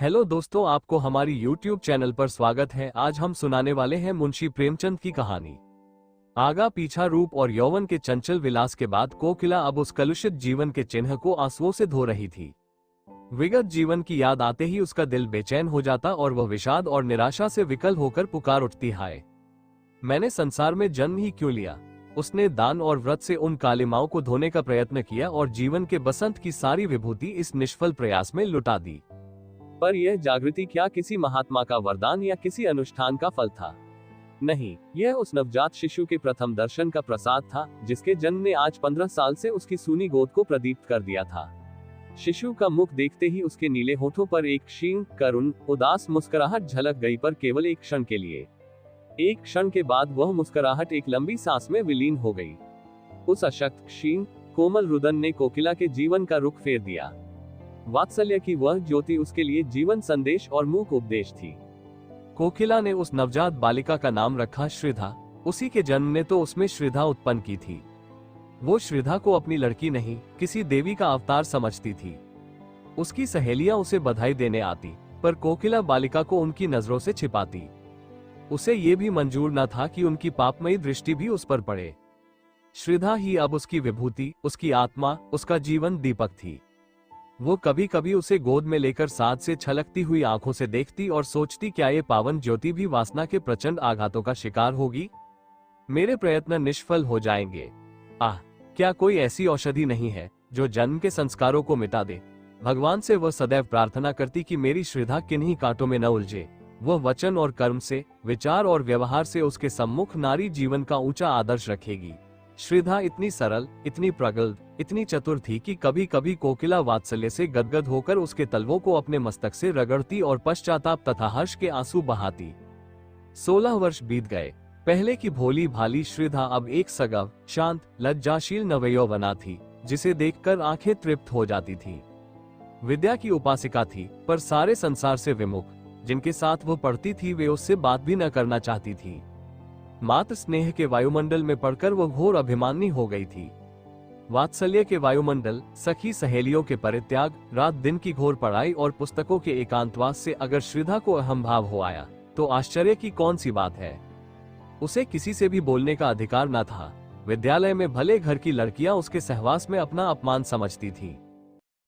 Hello दोस्तों, आपको हमारी YouTube चैनल पर स्वागत है। आज हम सुनाने वाले हैं मुंशी प्रेमचंद की कहानी। आगा पीछा रूप और यौवन के चंचल विलास के बाद कोकिला अब उस कलुषित जीवन के चिन्ह को आंसुओं से धो रही थी। विगत जीवन की याद आते ही उसका दिल बेचैन हो जाता और वह विषाद और निराशा से विकल होकर पुकार उठती, हाय मैंने संसार में जन्म ही क्यों लिया। उसने दान और व्रत से उन कालिमाओं को धोने का प्रयत्न किया और जीवन के बसंत की सारी विभूति इस निष्फल प्रयास में लुटा दी। पर यह जागृति क्या किसी महात्मा का वरदान या किसी अनुष्ठान का फल था? नहीं, यह उस नवजात शिशु के प्रथम दर्शन का प्रसाद था, जिसके जन्म ने आज 15 साल से उसकी सूनी गोद को प्रदीप्त कर दिया था। शिशु का मुख देखते ही उसके नीले होठों पर एक क्षीण, करुण, उदास मुस्कुराहट झलक गई, पर केवल एक क्षण के लिए। एक क्षण के बाद वह मुस्कुराहट एक लंबी सांस में विलीन हो गई। उस अशक्त, क्षीण, कोमल रुदन ने कोकिला के जीवन का रुख फेर दिया। वात्सल्य की वह ज्योति उसके लिए जीवन संदेश और मूक उपदेश थी। कोकिला ने उस नवजात बालिका का नाम रखा श्रीधा। उसी के जन्म ने तो उसमें श्रीधा उत्पन्न की थी। वो श्रीधा को अपनी लड़की नहीं, किसी देवी का अवतार समझती थी। उसकी सहेलियां उसे बधाई देने आती, पर कोकिला बालिका को उनकी नजरों से छिपाती। उसे ये भी मंजूर न था कि उनकी पापमयी दृष्टि भी उस पर पड़े। श्रीधा ही अब उसकी विभूति, उसकी आत्मा, उसका जीवन दीपक थी। वो कभी कभी उसे गोद में लेकर साथ से छलकती हुई आंखों से देखती और सोचती, क्या ये पावन ज्योति भी वासना के प्रचंड आघातों का शिकार होगी? मेरे प्रयत्न निष्फल हो जाएंगे। आह, क्या कोई ऐसी औषधि नहीं है जो जन्म के संस्कारों को मिटा दे? भगवान से वह सदैव प्रार्थना करती कि मेरी श्रीधा किन्हीं कांटों में न उलझे। वह वचन और कर्म से, विचार और व्यवहार से उसके सम्मुख नारी जीवन का ऊंचा आदर्श रखेगी। श्रीधा इतनी सरल, इतनी प्रगल्भ, इतनी चतुर थी कि कभी कभी कोकिला वात्सल्य से गदगद होकर उसके तलवों को अपने मस्तक से रगड़ती और पश्चाताप तथा हर्ष के आंसू बहाती। 16 वर्ष बीत गए। पहले की भोली भाली श्रीधा अब एक सगव, शांत, लज्जाशील नवयौवना थी, जिसे देखकर आंखें तृप्त हो जाती थी। विद्या की उपासिका थी, पर सारे संसार से विमुख। जिनके साथ वो पढ़ती थी वे उससे बात भी न करना चाहती थी। मात्र स्नेह के वायुमंडल में पड़कर वो घोर अभिमानी हो गई थी। वात्सल्य के वायुमंडल, सखी सहेलियों के परित्याग, रात दिन की घोर पढ़ाई और पुस्तकों के एकांतवास से अगर श्रीधा को अहम भाव हो आया, तो आश्चर्य की कौन सी बात है। उसे किसी से भी बोलने का अधिकार न था। विद्यालय में भले घर की लड़कियां उसके सहवास में अपना अपमान समझती थीं।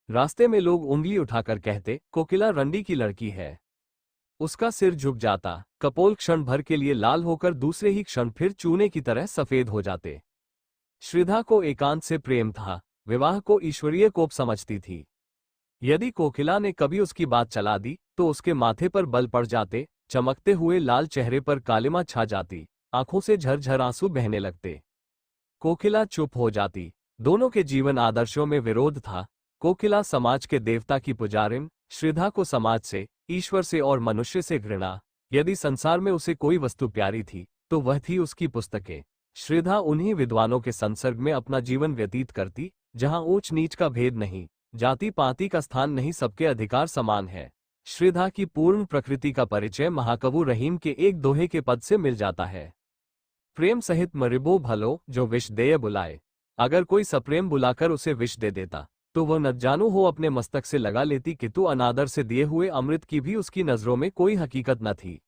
रास्ते में लोग उंगली उठाकर कहते, कोकिला रंडी की लड़की है। उसका सिर झुक जाता, कपोल क्षण भर के लिए लाल होकर दूसरे ही क्षण फिर चूने की तरह सफेद हो जाते। श्रीधा को एकांत से प्रेम था, विवाह को ईश्वरीय कोप समझती थी। यदि कोकिला ने कभी उसकी बात चला दी, तो उसके माथे पर बल पड़ जाते, चमकते हुए लाल चेहरे पर कालिमा छा जाती, आंखों से झरझर आंसू बहने लगते। कोकिला चुप हो जाती। दोनों के जीवन आदर्शों में विरोध था। कोकिला समाज के देवता की पुजारिन, श्रीधा को समाज से, ईश्वर से और मनुष्य से घृणा। यदि संसार में उसे कोई वस्तु प्यारी थी, तो वह थी उसकी पुस्तकें। श्रीधा उन्हीं विद्वानों के संसर्ग में अपना जीवन व्यतीत करती, जहां ऊंच नीच का भेद नहीं, जाति पाति का स्थान नहीं, सबके अधिकार समान है। श्रीधा की पूर्ण प्रकृति का परिचय महाकवि रहीम के एक दोहे के पद से मिल जाता है। प्रेम सहित मरिबो भलो, जो विष देय बुलाए। अगर कोई सप्रेम बुलाकर उसे विष दे देता, तो वह न जानू हो अपने मस्तक से लगा लेती, किंतु अनादर से दिए हुए अमृत की भी उसकी नजरों में कोई हकीकत न थी।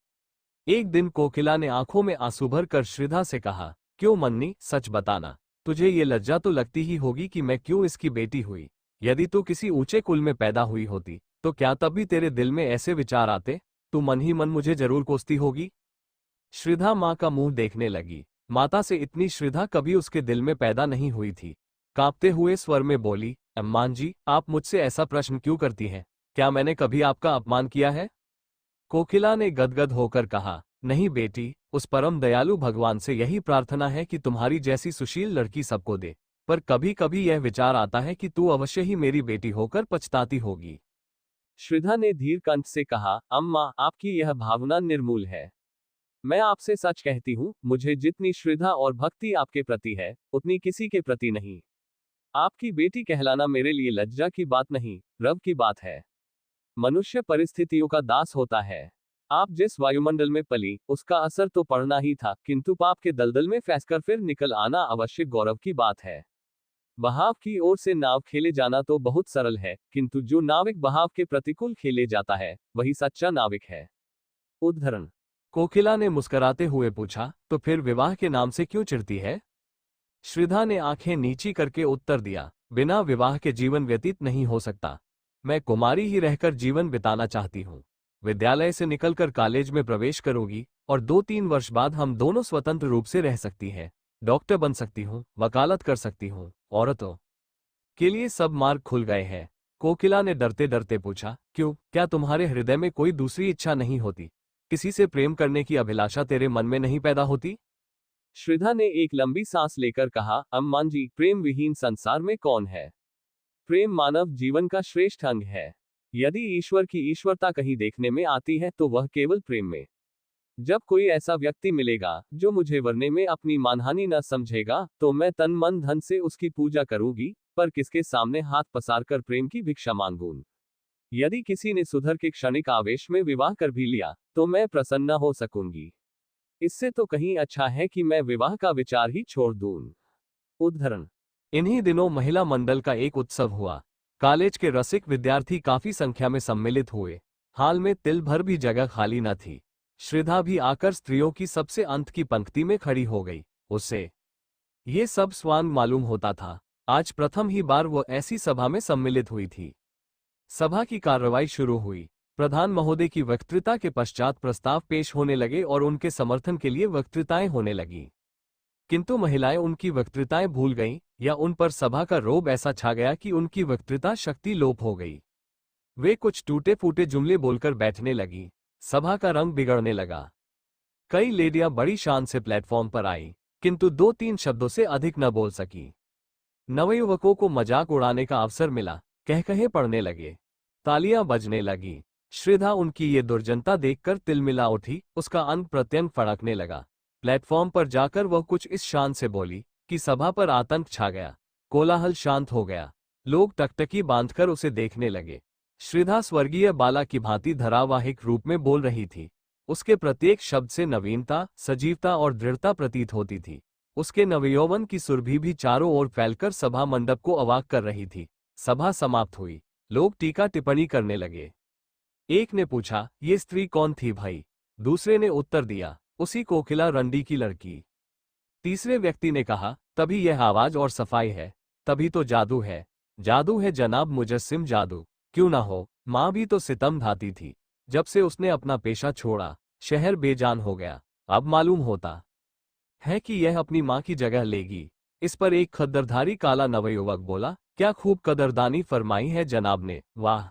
एक दिन कोकिला ने आंखों में आंसू भर कर श्रीधा से कहा, क्यों मन्नी, सच बताना, तुझे ये लज्जा तो लगती ही होगी कि मैं क्यों इसकी बेटी हुई। यदि तू किसी ऊंचे कुल में पैदा हुई होती, तो क्या तब भी तेरे दिल में ऐसे विचार आते? तू मन ही मन मुझे जरूर कोसती होगी। श्रीधा माँ का मुंह देखने लगी। माता से इतनी श्रीधा कभी उसके दिल में पैदा नहीं हुई थी। कांपते हुए स्वर में बोली, अम्मान जी, आप मुझसे ऐसा प्रश्न क्यों करती हैं? क्या मैंने कभी आपका अपमान किया है? कोकिला ने गदगद होकर कहा, नहीं बेटी, उस परम दयालु भगवान से यही प्रार्थना है कि तुम्हारी जैसी सुशील लड़की सबको दे। पर कभी कभी यह विचार आता है कि तू अवश्य ही मेरी बेटी होकर पछताती होगी। श्रीधा ने धीर कंठ से कहा, अम्मा, आपकी यह भावना निर्मूल है। मैं आपसे सच कहती हूँ, मुझे जितनी श्रद्धा और भक्ति आपके प्रति है, उतनी किसी के प्रति नहीं। आपकी बेटी कहलाना मेरे लिए लज्जा की बात नहीं, रव की बात है। मनुष्य परिस्थितियों का दास होता है। आप जिस वायुमंडल में पली, उसका असर तो पड़ना ही था, किंतु पाप के दलदल में फंसकर फिर निकल आना अवश्य गौरव की बात है। बहाव की ओर से नाव खेले जाना तो बहुत सरल है, किंतु जो नाविक बहाव के प्रतिकूल खेले जाता है वही सच्चा नाविक है। उदाहरण। कोकिला ने मुस्कुराते हुए पूछा, तो फिर विवाह के नाम से क्यों चिढ़ती है? श्रीधा ने आंखें नीची करके उत्तर दिया, बिना विवाह के जीवन व्यतीत नहीं हो सकता। मैं कुमारी ही रहकर जीवन बिताना चाहती हूँ। विद्यालय से निकलकर कॉलेज में प्रवेश करोगी और 2-3 वर्ष बाद हम दोनों स्वतंत्र रूप से रह सकती हैं। डॉक्टर बन सकती हूँ, वकालत कर सकती हूँ। औरतों के लिए सब मार्ग खुल गए हैं। कोकिला ने डरते डरते पूछा, क्यों? क्या तुम्हारे हृदय में कोई दूसरी इच्छा नहीं होती? किसी से प्रेम करने की अभिलाषा तेरे मन में नहीं पैदा होती? श्रीधा ने एक लंबी सांस लेकर कहा, अम्मान जी, प्रेम विहीन संसार में कौन है? प्रेम मानव जीवन का श्रेष्ठ अंग है। यदि ईश्वर की ईश्वरता कहीं देखने में आती है तो वह केवल प्रेम में। जब कोई ऐसा व्यक्ति मिलेगा जो मुझे वरने में अपनी मानहानि न समझेगा तो मैं तन मन धन से उसकी पूजा करूंगी, पर किसके सामने हाथ पसार कर प्रेम की भिक्षा मांगूं? यदि किसी ने सुधर के क्षणिक आवेश में विवाह कर भी लिया तो मैं प्रसन्न हो सकूंगी। इससे तो कहीं अच्छा है कि मैं विवाह का विचार ही छोड़ दूं। उदाहरण। इन्हीं दिनों महिला मंडल का एक उत्सव हुआ। कॉलेज के रसिक विद्यार्थी काफी संख्या में सम्मिलित हुए। हाल में तिल भर भी जगह खाली न थी। श्रीधा भी आकर स्त्रियों की सबसे अंत की पंक्ति में खड़ी हो गई। उसे ये सब स्वांग मालूम होता था। आज प्रथम ही बार वो ऐसी सभा में सम्मिलित हुई थी। सभा की कार्रवाई शुरू हुई। प्रधान महोदय की वक्तृता के पश्चात प्रस्ताव पेश होने लगे और उनके समर्थन के लिए वक्तृताएं होने लगीं। किंतु महिलाएं उनकी वक्तृताएं भूल गईं, या उन पर सभा का रोब ऐसा छा गया कि उनकी वक्तृता शक्ति लोप हो गई। वे कुछ टूटे फूटे जुमले बोलकर बैठने लगी। सभा का रंग बिगड़ने लगा। कई लेडियां बड़ी शान से प्लेटफॉर्म पर आईं, किंतु 2-3 शब्दों से अधिक न बोल सकी। नवयुवकों को मजाक उड़ाने का अवसर मिला। कहकहे पड़ने लगे, तालियां बजने लगी। श्रीधा उनकी ये दुर्जनता देखकर तिलमिला उठी। उसका अंग प्रत्यंग फड़कने लगा। प्लेटफॉर्म पर जाकर वह कुछ इस शान से बोली कि सभा पर आतंक छा गया। कोलाहल शांत हो गया। लोग टकटकी बांधकर उसे देखने लगे। श्रीधा स्वर्गीय बाला की भांति धारावाहिक रूप में बोल रही थी। उसके प्रत्येक शब्द से नवीनता, सजीवता और दृढ़ता प्रतीत होती थी। उसके नवयौवन की सुरभि भी चारों ओर फैलकर सभा मंडप को अवाक कर रही थी। सभा समाप्त हुई। लोग टीका टिप्पणी करने लगे। एक ने पूछा, ये स्त्री कौन थी भाई? दूसरे ने उत्तर दिया, उसी कोकिला रंडी की लड़की। तीसरे व्यक्ति ने कहा, तभी यह आवाज और सफाई है, तभी तो जादू है। जादू है जनाब, मुजस्सिम जादू। क्यों ना हो, माँ भी तो सितम ढाती थी। जब से उसने अपना पेशा छोड़ा, शहर बेजान हो गया। अब मालूम होता है कि यह अपनी माँ की जगह लेगी। इस पर एक खद्दरधारी काला नवयुवक बोला, क्या खूब कदरदानी फरमाई है जनाब ने, वाह।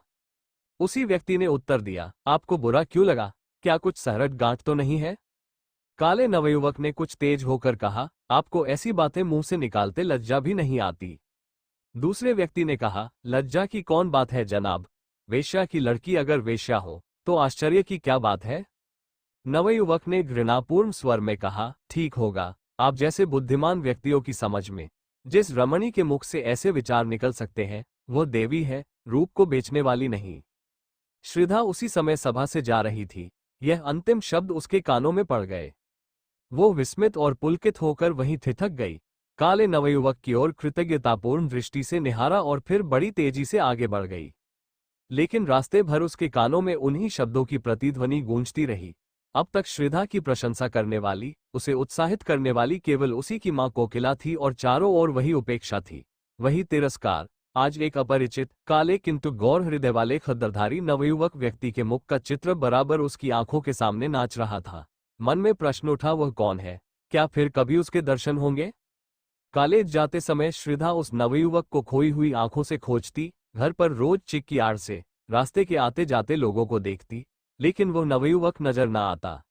उसी व्यक्ति ने उत्तर दिया, आपको बुरा क्यों लगा? क्या कुछ सहरट गांठ तो नहीं है? काले नवयुवक ने कुछ तेज होकर कहा, आपको ऐसी बातें मुंह से निकालते लज्जा भी नहीं आती। दूसरे व्यक्ति ने कहा, लज्जा की कौन बात है जनाब? वेश्या की लड़की अगर वेश्या हो तो आश्चर्य की क्या बात है? नवयुवक ने घृणापूर्ण स्वर में कहा, ठीक होगा। आप जैसे बुद्धिमान व्यक्तियों की समझ में जिस रमणी के मुख से ऐसे विचार निकल सकते हैं वह देवी है, रूप को बेचने वाली नहीं। श्रीधा उसी समय सभा से जा रही थी। यह अंतिम शब्द उसके कानों में पड़ गए। वो विस्मित और पुलकित होकर वहीं ठिठक गई। काले नवयुवक की ओर कृतज्ञतापूर्ण दृष्टि से निहारा और फिर बड़ी तेजी से आगे बढ़ गई। लेकिन रास्ते भर उसके कानों में उन्हीं शब्दों की प्रतिध्वनि गूंजती रही। अब तक श्रीधा की प्रशंसा करने वाली, उसे उत्साहित करने वाली केवल उसी की मां कोकिला थी और चारों ओर वही उपेक्षा थी, वही तिरस्कार। आज एक अपरिचित, काले किंतु गौर हृदय वाले खद्दरधारी नवयुवक व्यक्ति के मुख का चित्र बराबर उसकी आंखों के सामने नाच रहा था। मन में प्रश्न उठा, वह कौन है? क्या फिर कभी उसके दर्शन होंगे? कॉलेज जाते समय श्रीधा उस नवयुवक को खोई हुई आंखों से खोजती, घर पर रोज चिक की आड़ से रास्ते के आते जाते लोगों को देखती, लेकिन वो नवयुवक नजर न आता।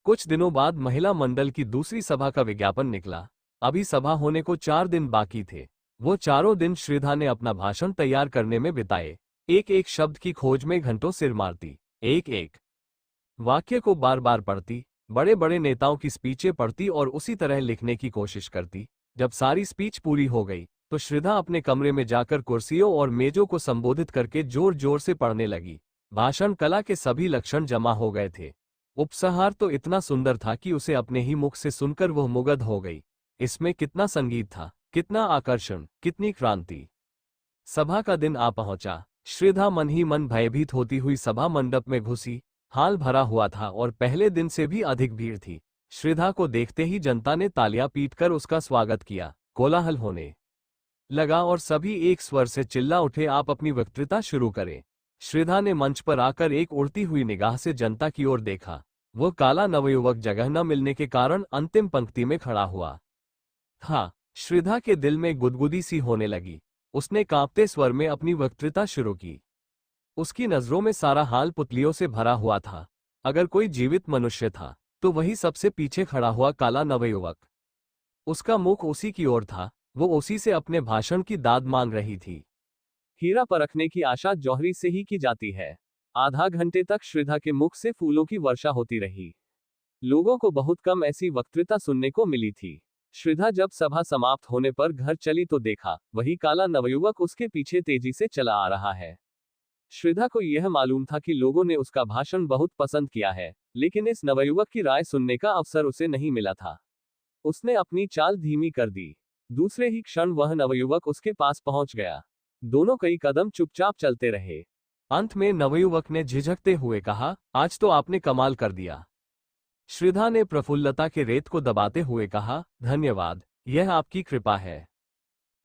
कुछ दिनों बाद महिला मंडल की दूसरी सभा का विज्ञापन निकला। अभी सभा होने को 4 दिन बाकी थे। वो चारों दिन श्रीधा ने अपना भाषण तैयार करने में बिताए। एक एक शब्द की खोज में घंटों सिर मारती, एक एक वाक्य को बार बार पढ़ती, बड़े बड़े नेताओं की स्पीचें पढ़ती और उसी तरह लिखने की कोशिश करती। जब सारी स्पीच पूरी हो गई तो श्रीधा अपने कमरे में जाकर कुर्सियों और मेजों को संबोधित करके जोर जोर से पढ़ने लगी। भाषण कला के सभी लक्षण जमा हो गए थे। उपसंहार तो इतना सुंदर था कि उसे अपने ही मुख से सुनकर वह मुग्ध हो गई। इसमें कितना संगीत था, कितना आकर्षण, कितनी क्रांति। सभा का दिन आ पहुंचा। श्रीधा मन ही मन भयभीत होती हुई सभा मंडप में घुसी। हाल भरा हुआ था और पहले दिन से भी अधिक भीड़ थी। श्रीधा को देखते ही जनता ने तालियां पीटकर उसका स्वागत किया। कोलाहल होने लगा और सभी एक स्वर से चिल्ला उठे, आप अपनी वक्तृता शुरू करें। श्रीधा ने मंच पर आकर एक उड़ती हुई निगाह से जनता की ओर देखा। वो काला नवयुवक जगह न मिलने के कारण अंतिम पंक्ति में खड़ा हुआ था। श्रीधा के दिल में गुदगुदी सी होने लगी। उसने कांपते स्वर में अपनी वक्तृता शुरू की। उसकी नजरों में सारा हाल पुतलियों से भरा हुआ था। अगर कोई जीवित मनुष्य था तो वही सबसे पीछे खड़ा हुआ काला नवयुवक। उसका मुख उसी की ओर था। वो उसी से अपने भाषण की दाद मांग रही थी। हीरा परखने की आशा जौहरी से ही की जाती है। आधा घंटे तक श्रीधा के मुख से फूलों की वर्षा होती रही। लोगों को बहुत कम ऐसी वक्तृता सुनने को मिली थी। श्रीधा जब सभा समाप्त होने पर घर चली तो देखा वही काला नवयुवक उसके पीछे तेजी से चला आ रहा है। श्रीधा को यह मालूम था कि लोगों ने उसका भाषण बहुत पसंद किया है, लेकिन इस नवयुवक की राय सुनने का अवसर उसे नहीं मिला था। उसने अपनी चाल धीमी कर दी। दूसरे ही क्षण वह नवयुवक उसके पास पहुंच गया। दोनों कई कदम चुपचाप चलते रहे। अंत में नवयुवक ने झिझकते हुए कहा, आज तो आपने कमाल कर दिया। श्रीधा ने प्रफुल्लता के रेत को दबाते हुए कहा, धन्यवाद, यह आपकी कृपा है।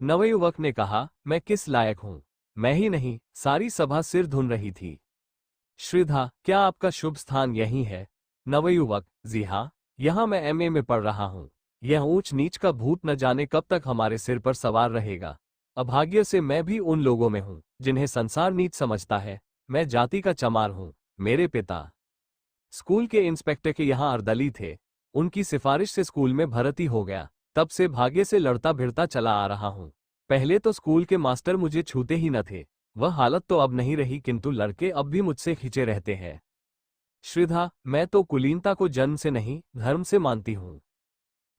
नवयुवक ने कहा, मैं किस लायक हूं? मैं ही नहीं, सारी सभा सिर धुन रही थी। श्रीधा, क्या आपका शुभ स्थान यही है? नवयुवक, जी हाँ, यहां मैं एमए में पढ़ रहा हूं। यह ऊंच नीच का भूत न जाने कब तक हमारे सिर पर सवार रहेगा। अभाग्य से मैं भी उन लोगों में हूं जिन्हें संसार नीच समझता है। मैं जाति का चमार हूं। मेरे पिता स्कूल के इंस्पेक्टर के यहाँ अर्दली थे। उनकी सिफारिश से स्कूल में भर्ती हो गया। तब से भाग्य से लड़ता भिड़ता चला आ रहा हूं। पहले तो स्कूल के मास्टर मुझे छूते ही न थे। वह हालत तो अब नहीं रही, किंतु लड़के अब भी मुझसे खींचे रहते हैं। श्रीधा, मैं तो कुलीनता को जन्म से नहीं धर्म से मानती हूं।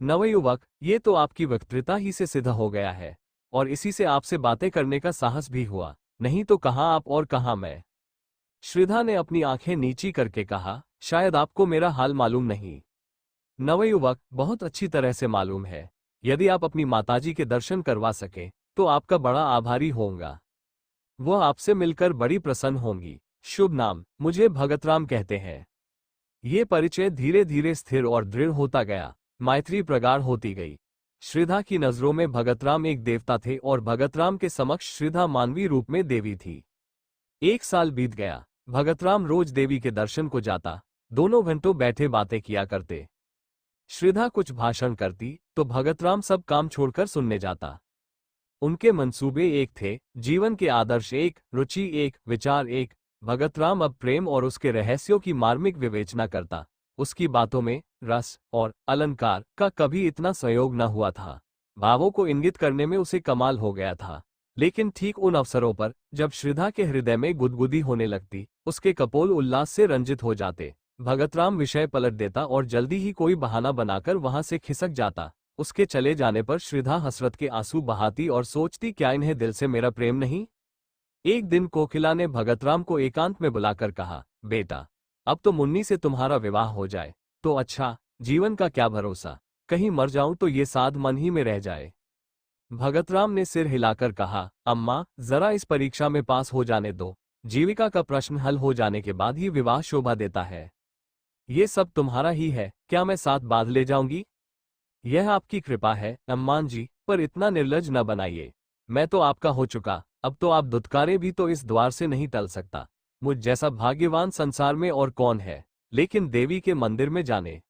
नवयुवक, ये तो आपकी वक्तृता ही से सिद्ध हो गया है और इसी से आपसे बातें करने का साहस भी हुआ, नहीं तो कहाँ आप और कहाँ मैं। श्रीधा ने अपनी आंखें नीची करके कहा, शायद आपको मेरा हाल मालूम नहीं। नवयुवक, बहुत अच्छी तरह से मालूम है। यदि आप अपनी माताजी के दर्शन करवा सके तो आपका बड़ा आभारी होऊंगा। वह आपसे मिलकर बड़ी प्रसन्न होंगी। शुभ नाम, मुझे भगतराम कहते हैं। ये परिचय धीरे धीरे स्थिर और दृढ़ होता गया। मैत्री प्रगाढ़ होती गई। श्रीधा की नजरों में भगतराम एक देवता थे और भगतराम के समक्ष श्रीधा मानवीय रूप में देवी थी। 1 साल बीत गया। भगतराम रोज देवी के दर्शन को जाता। दोनों घंटों बैठे बातें किया करते। श्रीधा कुछ भाषण करती तो भगतराम सब काम छोड़कर सुनने जाता। उनके मंसूबे एक थे, जीवन के आदर्श एक, रुचि एक, विचार एक। भगतराम अब प्रेम और उसके रहस्यों की मार्मिक विवेचना करता। उसकी बातों में रस और अलंकार का कभी इतना संयोग न हुआ था। भावों को इंगित करने में उसे कमाल हो गया था। लेकिन ठीक उन अवसरों पर जब श्रीधा के हृदय में गुदगुदी होने लगती, उसके कपोल उल्लास से रंजित हो जाते। भगतराम विषय पलट देता और जल्दी ही कोई बहाना बनाकर वहां से खिसक जाता। उसके चले जाने पर श्रीधा हसरत के आंसू बहाती और सोचती, क्या इन्हें दिल से मेरा प्रेम नहीं। एक दिन कोकिला ने भगतराम को एकांत में बुलाकर कहा, बेटा, अब तो मुन्नी से तुम्हारा विवाह हो जाए तो अच्छा, जीवन का क्या भरोसा, कहीं मर जाऊं तो ये साध मन ही में रह जाए। भगतराम ने सिर हिलाकर कहा, अम्मा, जरा इस परीक्षा में पास हो जाने दो। जीविका का प्रश्न हल हो जाने के बाद ही विवाह शोभा देता है। ये सब तुम्हारा ही है, क्या मैं साथ बांध ले जाऊंगी? यह आपकी कृपा है अम्मान जी, पर इतना निर्लज न बनाइए। मैं तो आपका हो चुका, अब तो आप दुत्कारे भी तो इस द्वार से नहीं टल सकता। मुझ जैसा भाग्यवान संसार में और कौन है। लेकिन देवी के मंदिर में जाने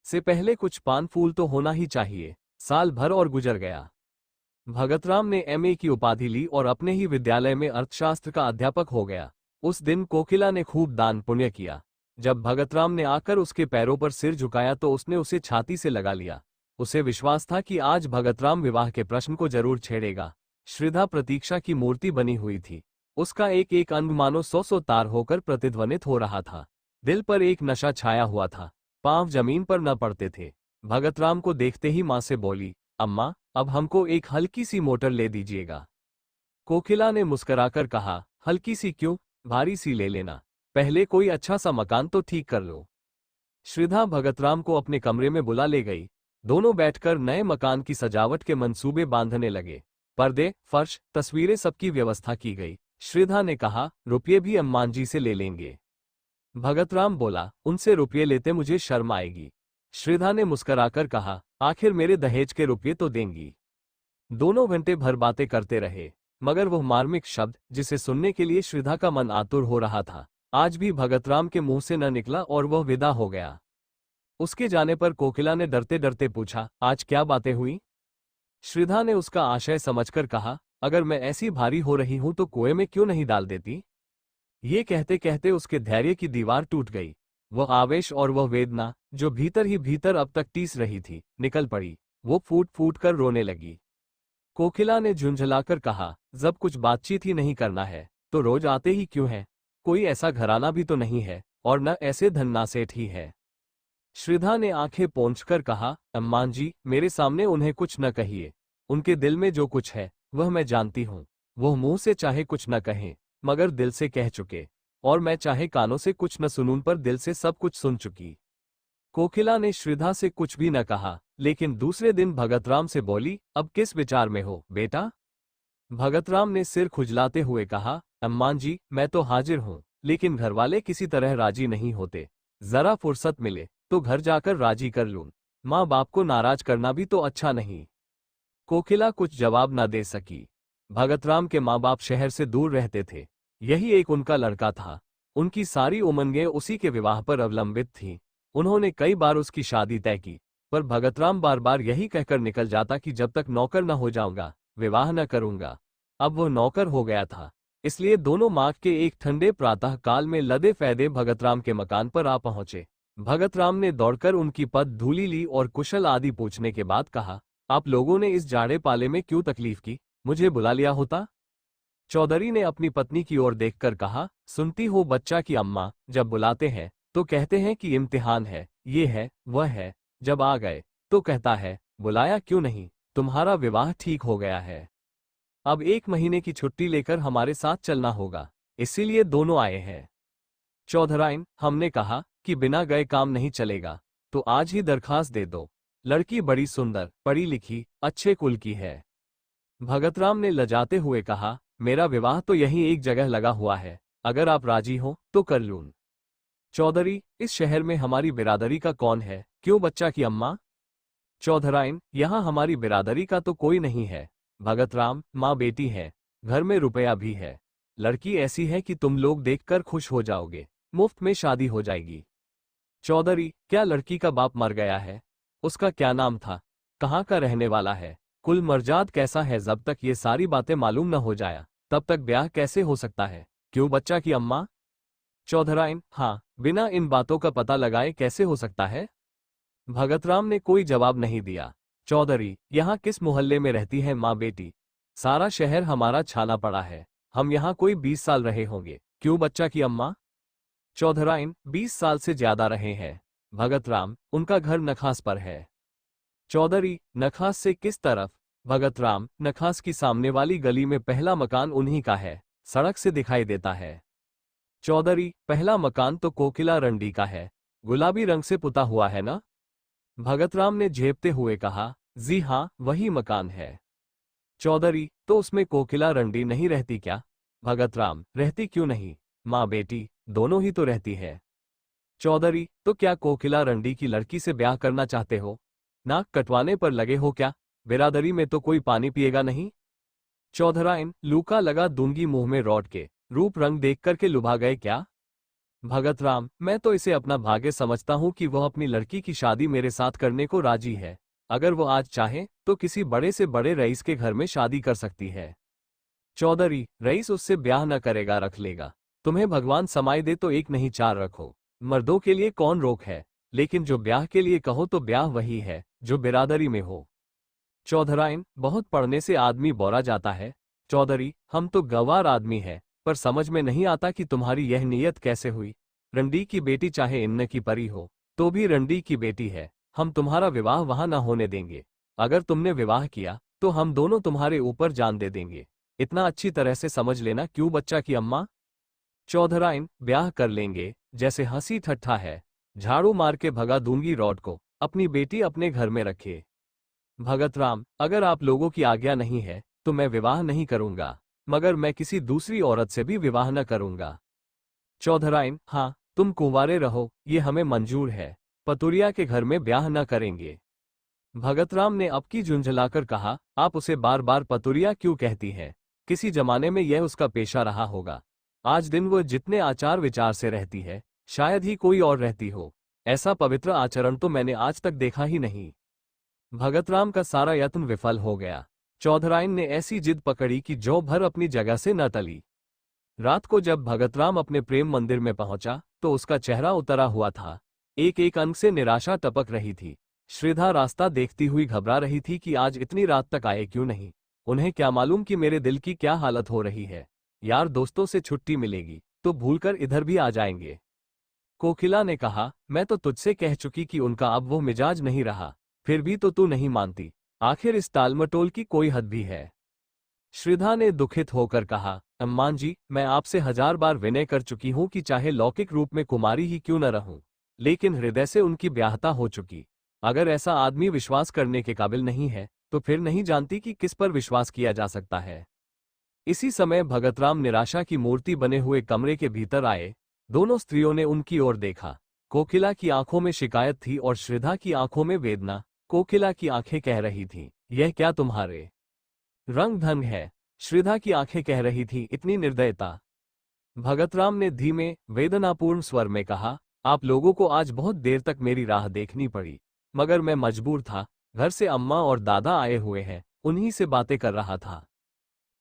से पहले कुछ पान फूल तो होना ही चाहिए। साल भर और गुजर गया। भगतराम ने एमए की उपाधि ली और अपने ही विद्यालय में अर्थशास्त्र का अध्यापक हो गया। उस दिन कोकिला ने खूब दान पुण्य किया। जब भगतराम ने आकर उसके पैरों पर सिर झुकाया तो उसने उसे छाती से लगा लिया। उसे विश्वास था कि आज भगतराम विवाह के प्रश्न को जरूर छेड़ेगा। श्रीधा प्रतीक्षा की मूर्ति बनी हुई थी। उसका एक एक अंग मानो 100 तार होकर प्रतिध्वनित हो रहा था। दिल पर एक नशा छाया हुआ था। पांव जमीन पर न पड़ते थे। भगतराम को देखते ही मां से बोली, अम्मा, अब हमको एक हल्की सी मोटर ले दीजिएगा। कोकिला ने मुस्कुराकर कहा, हल्की सी क्यों, भारी सी ले लेना। पहले कोई अच्छा सा मकान तो ठीक कर लो। श्रीधा भगतराम को अपने कमरे में बुला ले गई। दोनों बैठकर नए मकान की सजावट के मंसूबे बांधने लगे। पर्दे, फर्श, तस्वीरें, सबकी व्यवस्था की गई। श्रीधा ने कहा, रुपये भी अम्मान जी से ले लेंगे। भगतराम बोला, उनसे रुपये लेते मुझे शर्म आएगी। श्रीधा ने मुस्कुराकर कहा, आखिर मेरे दहेज के रुपये तो देंगी। दोनों घंटे भर बातें करते रहे, मगर वह मार्मिक शब्द जिसे सुनने के लिए श्रीधा का मन आतुर हो रहा था, आज भी भगतराम के मुंह से न निकला और वह विदा हो गया। उसके जाने पर कोकिला ने डरते डरते पूछा, आज क्या बातें हुई? श्रीधा ने उसका आशय समझकर कहा, अगर मैं ऐसी भारी हो रही हूं तो कुएं में क्यों नहीं डाल देती? ये कहते कहते उसके धैर्य की दीवार टूट गई। वह आवेश और वह वेदना, जो भीतर ही भीतर अब तक टीस रही थी, निकल पड़ी। वो फूट फूट कर रोने लगी। कोकिला ने झुंझलाकर कहा, जब कुछ बातचीत ही नहीं करना है तो रोज आते ही क्यों है? कोई ऐसा घराना भी तो नहीं है, और न ऐसे धन्ना सेठ ही है। श्रीधा ने आंखें पोंछकर कहा, अम्मान जी, मेरे सामने उन्हें कुछ न कहिए। उनके दिल में जो कुछ है वह मैं जानती हूँ। वह मुंह से चाहे कुछ न कहें, मगर दिल से कह चुके, और मैं चाहे कानों से कुछ न सुनूं पर दिल से सब कुछ सुन चुकी। कोकिला ने श्रीधा से कुछ भी न कहा, लेकिन दूसरे दिन भगतराम से बोली, अब किस विचार में हो बेटा? भगतराम ने सिर खुजलाते हुए कहा, अम्मान जी, मैं तो हाजिर हूँ, लेकिन घरवाले किसी तरह राजी नहीं होते। जरा फुर्सत मिले तो घर जाकर राजी कर लूं। माँ बाप को नाराज करना भी तो अच्छा नहीं। कोकिला कुछ जवाब न दे सकी। भगतराम के माँ बाप शहर से दूर रहते थे। यही एक उनका लड़का था। उनकी सारी उमंगें उसी के विवाह पर अवलंबित थीं। उन्होंने कई बार उसकी शादी तय की, पर भगतराम बार बार यही कहकर निकल जाता कि जब तक नौकर न हो जाऊंगा विवाह न करूंगा। अब वो नौकर हो गया था, इसलिए दोनों माघ के एक ठंडे प्रातः काल में लदे फैदे भगतराम के मकान पर आ पहुंचे। भगतराम ने दौड़कर उनकी पद धूली ली और कुशल आदि पूछने के बाद कहा, आप लोगों ने इस जाड़े पाले में क्यों तकलीफ की? मुझे बुला लिया होता। चौधरी ने अपनी पत्नी की ओर देखकर कहा, सुनती हो बच्चा की अम्मा जब बुलाते हैं तो कहते हैं कि इम्तिहान है, ये है, वह है। जब आ गए तो कहता है, बुलाया क्यों नहीं? तुम्हारा विवाह ठीक हो गया है। अब 1 महीने की छुट्टी लेकर हमारे साथ चलना होगा, इसीलिए दोनों आए हैं। चौधराइन, हमने कहा कि बिना गए काम नहीं चलेगा, तो आज ही दरखास्त दे दो। लड़की बड़ी सुंदर, पढ़ी लिखी, अच्छे कुल की है। भगतराम ने लजाते हुए कहा, मेरा विवाह तो यहीं एक जगह लगा हुआ है, अगर आप राजी हो तो कर लूं। चौधरी, इस शहर में हमारी बिरादरी का कौन है? क्यों बच्चा की अम्मा? चौधराइन, यहाँ हमारी बिरादरी का तो कोई नहीं है। भगतराम, माँ बेटी है, घर में रुपया भी है। लड़की ऐसी है कि तुम लोग देखकर खुश हो जाओगे, मुफ्त में शादी हो जाएगी। चौधरी, क्या लड़की का बाप मर गया है? उसका क्या नाम था? कहाँ का रहने वाला है? कुल मर्जाद कैसा है? जब तक ये सारी बातें मालूम न हो जाया तब तक ब्याह कैसे हो सकता है? क्यों बच्चा की अम्मा? चौधराइन, हाँ, बिना इन बातों का पता लगाए कैसे हो सकता है? भगतराम ने कोई जवाब नहीं दिया। चौधरी, यहाँ किस मोहल्ले में रहती है माँ बेटी? सारा शहर हमारा छाना पड़ा है, हम यहाँ कोई 20 साल रहे होंगे। क्यों बच्चा की अम्मा? चौधराइन, 20 साल से ज्यादा रहे हैं। भगतराम, उनका घर नखास पर है। चौधरी, नखास से किस तरफ? भगतराम, नखास की सामने वाली गली में पहला मकान उन्हीं का है, सड़क से दिखाई देता है। चौधरी, पहला मकान तो कोकिला रंडी का है, गुलाबी रंग से पुता हुआ है ना? भगतराम ने झेपते हुए कहा, जी हाँ, वही मकान है। चौधरी, तो उसमें कोकिला रंडी नहीं रहती क्या? भगतराम, रहती क्यों नहीं, माँ बेटी दोनों ही तो रहती है। चौधरी, तो क्या कोकिला रंडी की लड़की से ब्याह करना चाहते हो? नाक कटवाने पर लगे हो क्या? बिरादरी में तो कोई पानी पिएगा नहीं। चौधराइन, लूका लगा दूंगी मुंह में रौट के, रूप रंग देख करके लुभा गए क्या? भगतराम, मैं तो इसे अपना भाग्य समझता हूं कि वह अपनी लड़की की शादी मेरे साथ करने को राजी है। अगर वो आज चाहे तो किसी बड़े से बड़े रईस के घर में शादी कर सकती है। चौधरी, रईस उससे ब्याह न करेगा, रख लेगा। तुम्हें भगवान समाई दे तो एक नहीं 4 रखो। मर्दों के लिए कौन रोक है, लेकिन जो ब्याह के लिए कहो तो ब्याह वही है जो बिरादरी में हो। चौधराइन, बहुत पढ़ने से आदमी बौरा जाता है। चौधरी, हम तो गंवार आदमी है, पर समझ में नहीं आता कि तुम्हारी यह नीयत कैसे हुई। रंडी की बेटी चाहे इन्न की परी हो तो भी रंडी की बेटी है। हम तुम्हारा विवाह वहां न होने देंगे। अगर तुमने विवाह किया तो हम दोनों तुम्हारे ऊपर जान दे देंगे। इतना अच्छी तरह से समझ लेना। क्यों बच्चा की अम्मा? चौधराइन, ब्याह कर लेंगे, जैसे हंसी ठट्ठा है। झाड़ू मार के भगा दूंगी रॉड को। अपनी बेटी अपने घर में रखे। भगत राम, अगर आप लोगों की आज्ञा नहीं है तो मैं विवाह नहीं करूंगा, मगर मैं किसी दूसरी औरत से भी विवाह न करूंगा। चौधराइन, हाँ, तुम कुंवारे रहो, ये हमें मंजूर है, पतुरिया के घर में ब्याह न करेंगे। भगतराम ने अब की झुंझलाकर कहा, आप उसे बार बार पतुरिया क्यों कहती हैं? किसी जमाने में यह उसका पेशा रहा होगा। आज दिन वो जितने आचार विचार से रहती है, शायद ही कोई और रहती हो। ऐसा पवित्र आचरण तो मैंने आज तक देखा ही नहीं। भगतराम का सारा यत्न विफल हो गया। चौधराइन ने ऐसी जिद पकड़ी कि जौ भर अपनी जगह से न टली। रात को जब भगतराम अपने प्रेम मंदिर में पहुंचा तो उसका चेहरा उतरा हुआ था। एक एक अंग से निराशा टपक रही थी। श्रीधा रास्ता देखती हुई घबरा रही थी कि आज इतनी रात तक आए क्यों नहीं। उन्हें क्या मालूम कि मेरे दिल की क्या हालत हो रही है। यार दोस्तों से छुट्टी मिलेगी तो भूलकर इधर भी आ जाएंगे। कोकिला ने कहा, मैं तो तुझसे कह चुकी कि उनका अब वो मिजाज नहीं रहा, फिर भी तो तू नहीं मानती। आखिर इस टालमटोल की कोई हद भी है। श्रीधा ने दुखित होकर कहा, अम्मान जी, मैं आपसे 1000 बार विनय कर चुकी हूं कि चाहे लौकिक रूप में कुमारी ही क्यों न रहूं, लेकिन हृदय से उनकी ब्याहता हो चुकी। अगर ऐसा आदमी विश्वास करने के काबिल नहीं है तो फिर नहीं जानती कि किस पर विश्वास किया जा सकता है। इसी समय भगतराम निराशा की मूर्ति बने हुए कमरे के भीतर आए। दोनों स्त्रियों ने उनकी ओर देखा। कोकिला की आंखों में शिकायत थी और श्रीधा की आंखों में वेदना। कोकिला की आंखें कह रही थीं, यह क्या तुम्हारे रंग ढंग है? श्रीधा की आंखें कह रही थी, इतनी निर्दयता। भगतराम ने धीमे वेदनापूर्ण स्वर में कहा, आप लोगों को आज बहुत देर तक मेरी राह देखनी पड़ी, मगर मैं मजबूर था। घर से अम्मा और दादा आए हुए हैं, उन्हीं से बातें कर रहा था।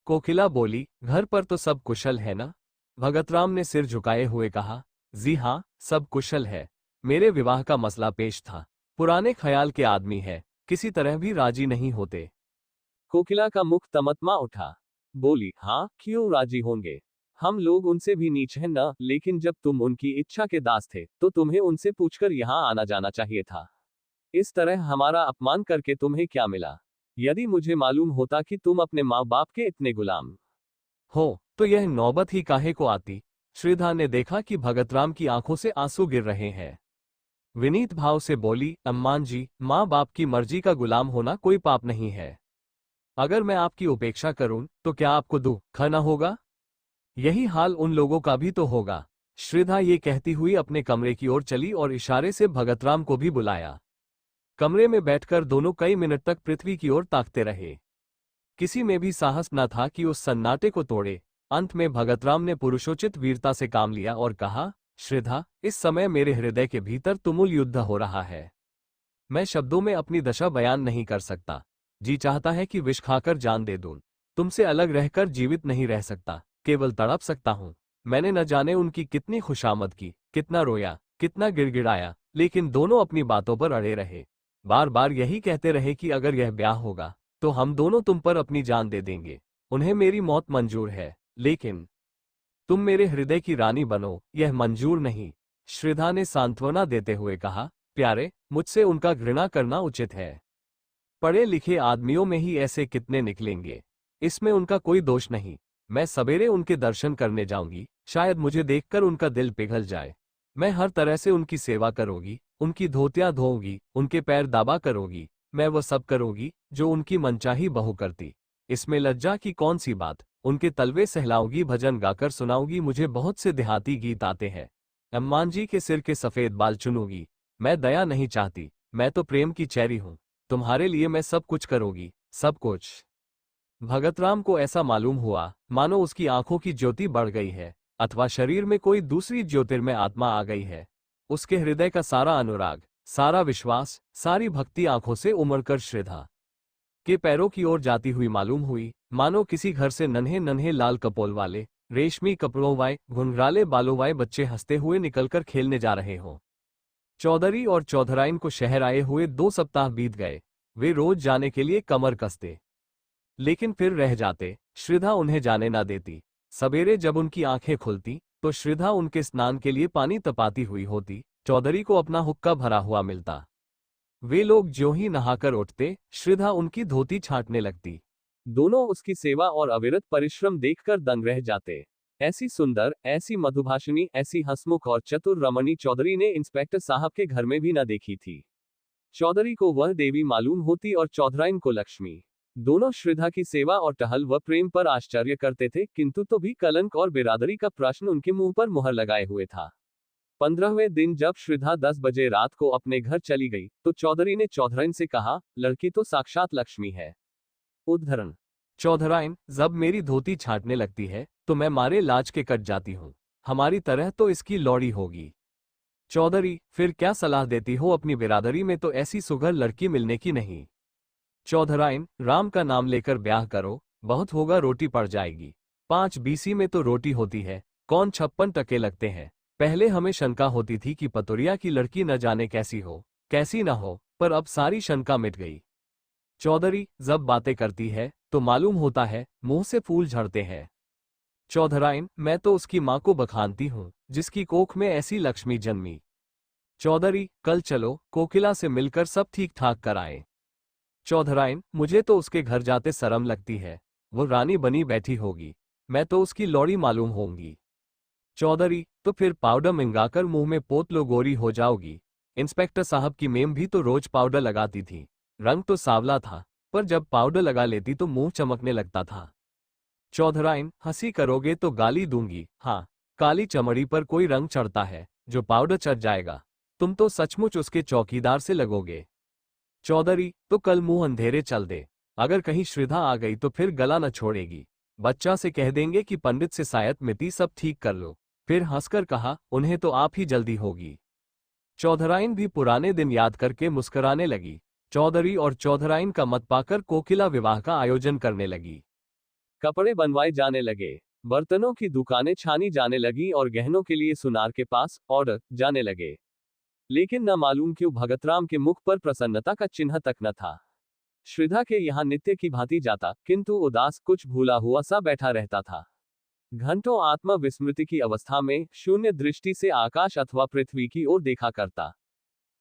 कोकिला बोली, घर पर तो सब कुशल है ना? भगतराम ने सिर झुकाए हुए कहा, जी हाँ, सब कुशल है। मेरे विवाह का मसला पेश था। पुराने ख्याल के आदमी है, किसी तरह भी राजी नहीं होते। कोकिला का मुख तमतमा उठा। बोली, हाँ, क्यों राजी होंगे? हम लोग उनसे भी नीच हैं न, लेकिन जब तुम उनकी इच्छा के दास थे तो तुम्हें उनसे पूछकर यहाँ आना जाना चाहिए था। इस तरह हमारा अपमान करके तुम्हें क्या मिला? यदि मुझे मालूम होता कि तुम अपने माँ बाप के इतने गुलाम हो तो यह नौबत ही काहे को आती। श्रीधा ने देखा कि भगतराम की आंखों से आंसू गिर रहे हैं। विनीत भाव से बोली, अम्मान जी, माँ बाप की मर्जी का गुलाम होना कोई पाप नहीं है। अगर मैं आपकी उपेक्षा करूं तो क्या आपको दुख न होगा? यही हाल उन लोगों का भी तो होगा। श्रीधा ये कहती हुई अपने कमरे की ओर चली और इशारे से भगतराम को भी बुलाया। कमरे में बैठकर दोनों कई मिनट तक पृथ्वी की ओर ताकते रहे। किसी में भी साहस न था कि उस सन्नाटे को तोड़े। अंत में भगतराम ने पुरुषोचित वीरता से काम लिया और कहा, श्रीधा, इस समय मेरे हृदय के भीतर तुमुल युद्ध हो रहा है। मैं शब्दों में अपनी दशा बयान नहीं कर सकता। जी चाहता है कि विष खाकर जान दे दूं। तुमसे अलग रहकर जीवित नहीं रह सकता, केवल तड़प सकता हूं। मैंने न जाने उनकी कितनी खुशामद की, कितना रोया, कितना गिड़गिड़ाया, लेकिन दोनों अपनी बातों पर अड़े रहे। बार बार यही कहते रहे कि अगर यह ब्याह होगा तो हम दोनों तुम पर अपनी जान दे देंगे। उन्हें मेरी मौत मंजूर है, लेकिन तुम मेरे हृदय की रानी बनो, यह मंजूर नहीं। श्रीधा ने सांत्वना देते हुए कहा, प्यारे, मुझसे उनका घृणा करना उचित है। पढ़े लिखे आदमियों में ही ऐसे कितने निकलेंगे, इसमें उनका कोई दोष नहीं। मैं सवेरे उनके दर्शन करने जाऊंगी, शायद मुझे देखकर उनका दिल पिघल जाए। मैं हर तरह से उनकी सेवा करूंगी, उनकी धोतियां धोऊंगी, उनके पैर दाबा करूंगी। मैं वो सब करूंगी जो उनकी मनचाही बहू करती। इसमें लज्जा की कौन सी बात? उनके तलवे सहलाऊंगी, भजन गाकर सुनाऊंगी। मुझे बहुत से देहाती गीत आते हैं। अम्मान जी के सिर के सफेद बाल चुनूंगी। मैं दया नहीं चाहती, मैं तो प्रेम की चेरी हूं। तुम्हारे लिए मैं सब कुछ करूंगी, सब कुछ। भगतराम को ऐसा मालूम हुआ मानो उसकी आंखों की ज्योति बढ़ गई है अथवा शरीर में कोई दूसरी ज्योतिर्मय आत्मा आ गई है। उसके हृदय का सारा अनुराग, सारा विश्वास, सारी भक्ति आंखों से उमड़कर श्रीधा के पैरों की ओर जाती हुई मालूम हुई, मानो किसी घर से नन्हे नन्हे लाल कपोल वाले, रेशमी कपड़ों वाले, घुंघराले बालों वाले बच्चे हंसते हुए निकलकर खेलने जा रहे हों। चौधरी और चौधराइन को शहर आए हुए 2 सप्ताह बीत गए। वे रोज जाने के लिए कमर कसते, लेकिन फिर रह जाते। श्रीधा उन्हें जाने ना देती। सवेरे जब उनकी आंखें खुलती तो श्रीधा उनके स्नान के लिए पानी तपाती हुई होती। चौधरी को अपना हुक्का भरा हुआ मिलता। वे लोग ज्यों ही नहाकर उठते, श्रीधा उनकी धोती छांटने लगती। दोनों उसकी सेवा और अविरत परिश्रम देखकर दंग रह जाते। ऐसी सुंदर, ऐसी मधुभाषिणी, ऐसी हंसमुख और चतुर रमणी चौधरी ने इंस्पेक्टर साहब के घर में भी न देखी थी। चौधरी को वह देवी मालूम होती और चौधराइन को लक्ष्मी। दोनों श्रद्धा की सेवा और टहल व प्रेम पर आश्चर्य करते थे, किंतु तो भी कलंक और बिरादरी का प्रश्न उनके मुंह पर मुहर लगाए हुए था। 15वें दिन जब श्रद्धा 10 बजे रात को अपने घर चली गई, तो चौधरी ने चौधराइन से कहा, लड़की तो साक्षात लक्ष्मी है। उद्धरण। चौधराइन, जब मेरी धोती छाटने लगती है तो मैं मारे लाज के कट जाती हूँ। हमारी तरह तो इसकी लौड़ी होगी। चौधरी, फिर क्या सलाह देती हो? अपनी बिरादरी में तो ऐसी सुघर लड़की मिलने की नहीं। चौधराइन, राम का नाम लेकर ब्याह करो, बहुत होगा रोटी पड़ जाएगी। 5 बीसी में तो रोटी होती है, कौन 56 टके लगते हैं। पहले हमें शंका होती थी कि पतोरिया की लड़की न जाने कैसी हो, कैसी न हो, पर अब सारी शंका मिट गई। चौधरी, जब बातें करती है तो मालूम होता है मुंह से फूल झड़ते हैं। चौधराइन, मैं तो उसकी माँ को बखानती हूँ, जिसकी कोख में ऐसी लक्ष्मी जन्मी। चौधरी, कल चलो, कोकिला से मिलकर सब ठीक ठाक कराएं। चौधराइन, मुझे तो उसके घर जाते शर्म लगती है, वो रानी बनी बैठी होगी, मैं तो उसकी लौड़ी मालूम होंगी। चौधरी, तो फिर पाउडर मंगाकर मुंह में पोत लो, गोरी हो जाओगी। इंस्पेक्टर साहब की मेम भी तो रोज पाउडर लगाती थी, रंग तो सांवला था, पर जब पाउडर लगा लेती तो मुंह चमकने लगता था। चौधराइन, हंसी करोगे तो गाली दूंगी। हाँ, काली चमड़ी पर कोई रंग चढ़ता है जो पाउडर चढ़ जाएगा, तुम तो सचमुच उसके चौकीदार से लगोगे। चौधरी, तो कल मुंह अंधेरे चल दे, अगर कहीं श्रद्धा आ गई तो फिर गला न छोड़ेगी। बच्चा से कह देंगे कि पंडित से सायत मिति सब ठीक कर लो। फिर हंसकर कहा, उन्हें तो आप ही जल्दी होगी। चौधराइन भी पुराने दिन याद करके मुस्कुराने लगी। चौधरी और चौधराइन का मत पाकर कोकिला विवाह का आयोजन करने लगी। कपड़े बनवाए जाने लगे, बर्तनों की दुकानें छानी जाने लगी और गहनों के लिए सुनार के पास ऑर्डर जाने लगे। लेकिन न मालूम क्यों भगतराम के मुख पर प्रसन्नता का चिन्ह तक न था। श्रद्धा के यहाँ नित्य की भांति जाता, किंतु उदास, कुछ भूला हुआ सा बैठा रहता था। घंटों आत्म विस्मृति की अवस्था में शून्य दृष्टि से आकाश अथवा पृथ्वी की ओर देखा करता।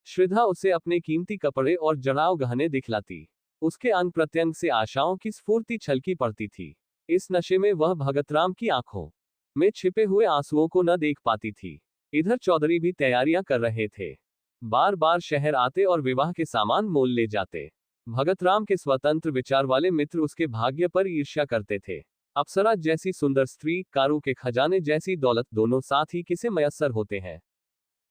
श्रद्धा उसे अपने कीमती कपड़े और जड़ाव गहने दिखलाती। उसके अंग प्रत्यंग से आशाओं की स्फूर्ति छलकी पड़ती थी। इस नशे में वह भगतराम की आंखों में छिपे हुए आंसुओं को न देख पाती थी। इधर चौधरी भी तैयारियां कर रहे थे। बार बार शहर आते और विवाह के सामान मोल ले जाते। भगतराम के स्वतंत्र विचार वाले मित्र उसके भाग्य पर ईर्ष्या करते थे। अप्सरा जैसी सुंदर स्त्री, कारों के खजाने जैसी दौलत दोनों साथ ही किसे मयस्सर होते हैं,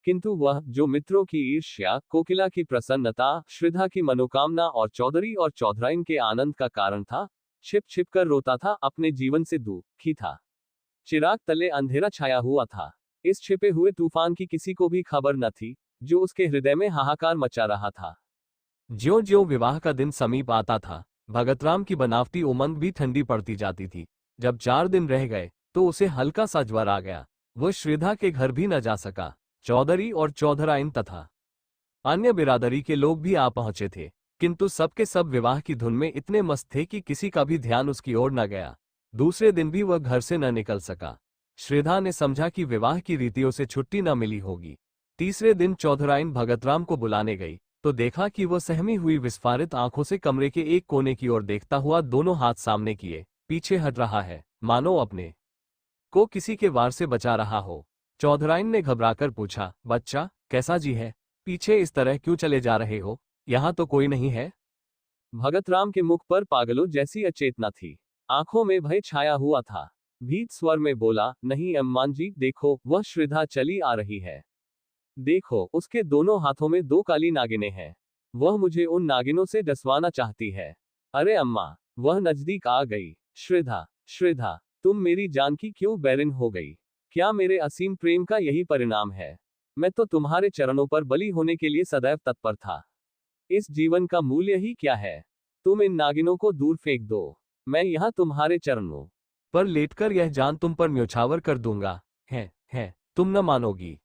किंतु वह जो मित्रों की ईर्ष्या, कोकिला की प्रसन्नता, श्रद्धा की मनोकामना और चौधरी और चौधराइन के आनंद का कारण था, छिप छिप कर रोता था, अपने जीवन से दुखी था। चिराग तले अंधेरा छाया हुआ था। इस छिपे हुए तूफान की किसी को भी खबर न थी, जो उसके हृदय में हाहाकार मचा रहा था। ज्यों ज्यों विवाह का दिन समीप आता था, भगतराम की बनावटी उमंग भी ठंडी पड़ती जाती थी। जब 4 दिन रह गए तो उसे हल्का सा ज्वर आ गया। वह श्रद्धा के घर भी न जा सका। चौधरी और चौधराइन तथा अन्य बिरादरी के लोग भी आ पहुंचे थे, किंतु सबके सब विवाह की धुन में इतने मस्त थे कि किसी का भी ध्यान उसकी ओर न गया। दूसरे दिन भी वह घर से न निकल सका। श्रद्धा ने समझा कि विवाह की रीतियों से छुट्टी न मिली होगी। तीसरे दिन चौधराइन भगतराम को बुलाने गई तो देखा कि वह सहमी हुई विस्फारित आंखों से कमरे के एक कोने की ओर देखता हुआ दोनों हाथ सामने किए पीछे हट रहा है, मानो अपने को किसी के वार से बचा रहा हो। चौधराइन ने घबराकर पूछा, बच्चा कैसा जी है? पीछे इस तरह क्यों चले जा रहे हो? यहाँ तो कोई नहीं है। भगतराम के मुख पर पागलों जैसी अचेतना थी, आंखों में भय छाया हुआ था। भीत स्वर में बोला, नहीं अम्मान जी, देखो वह श्रद्धा चली आ रही है। देखो, उसके दोनों हाथों में 2 काली नागिनें हैं। वह मुझे उन नागिनों से डसवाना चाहती है। अरे अम्मा, वह नजदीक आ गई। श्रद्धा, श्रद्धा, तुम मेरी जान की क्यों बैरिन हो गई? क्या मेरे असीम प्रेम का यही परिणाम है? मैं तो तुम्हारे चरणों पर बलि होने के लिए सदैव तत्पर था। इस जीवन का मूल्य ही क्या है? तुम इन नागिनों को दूर फेंक दो। मैं यहाँ तुम्हारे चरणों पर लेटकर यह जान तुम पर न्योछावर कर दूंगा। है, तुम न मानोगी।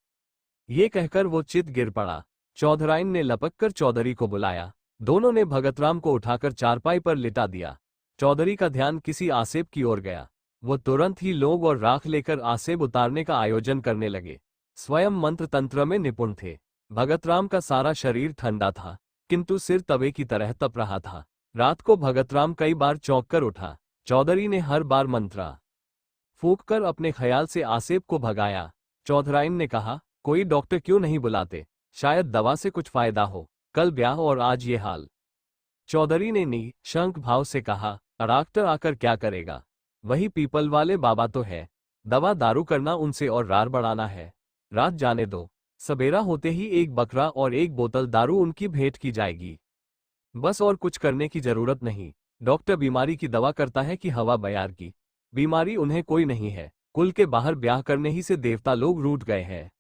ये कहकर वो चित गिर पड़ा। चौधराइन ने लपक कर चौधरी को बुलाया। दोनों ने भगतराम को उठाकर चारपाई पर लिटा दिया। चौधरी का ध्यान किसी आसेब की ओर गया। वो तुरंत ही लोग और राख लेकर आसेब उतारने का आयोजन करने लगे। स्वयं मंत्र तंत्र में निपुण थे। भगतराम का सारा शरीर ठंडा था, किंतु सिर तवे की तरह तप रहा था। रात को भगतराम कई बार चौंक कर उठा। चौधरी ने हर बार मंत्र फूंककर अपने ख्याल से आसेब को भगाया। चौधराइन ने कहा, कोई डॉक्टर क्यों नहीं बुलाते? शायद दवा से कुछ फायदा हो। कल ब्याह और आज ये हाल। चौधरी ने निशंक भाव से कहा, डॉक्टर आकर क्या करेगा? वही पीपल वाले बाबा तो है। दवा दारू करना उनसे और रार बढ़ाना है। रात जाने दो, सवेरा होते ही एक बकरा और एक बोतल दारू उनकी भेंट की जाएगी। बस और कुछ करने की जरूरत नहीं। डॉक्टर बीमारी की दवा करता है कि हवा बयार की। बीमारी उन्हें कोई नहीं है। कुल के बाहर ब्याह करने ही से देवता लोग रूठ गए हैं।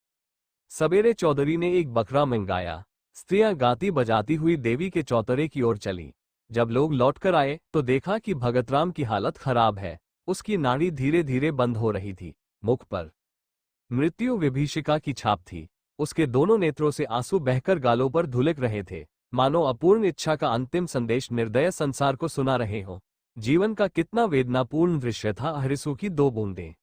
सवेरे चौधरी ने एक बकरा मंगाया। स्त्रियां गाती बजाती हुई देवी के चौतरे की ओर चली। जब लोग लौटकर आए तो देखा कि भगतराम की हालत खराब है। उसकी नाड़ी धीरे धीरे बंद हो रही थी। मुख पर मृत्यु विभीषिका की छाप थी। उसके दोनों नेत्रों से आंसू बहकर गालों पर धुलक रहे थे, मानो अपूर्ण इच्छा का अंतिम संदेश निर्दय संसार को सुना रहे हो। जीवन का कितना वेदनापूर्ण दृश्य था। अश्रु की दो बूंदें।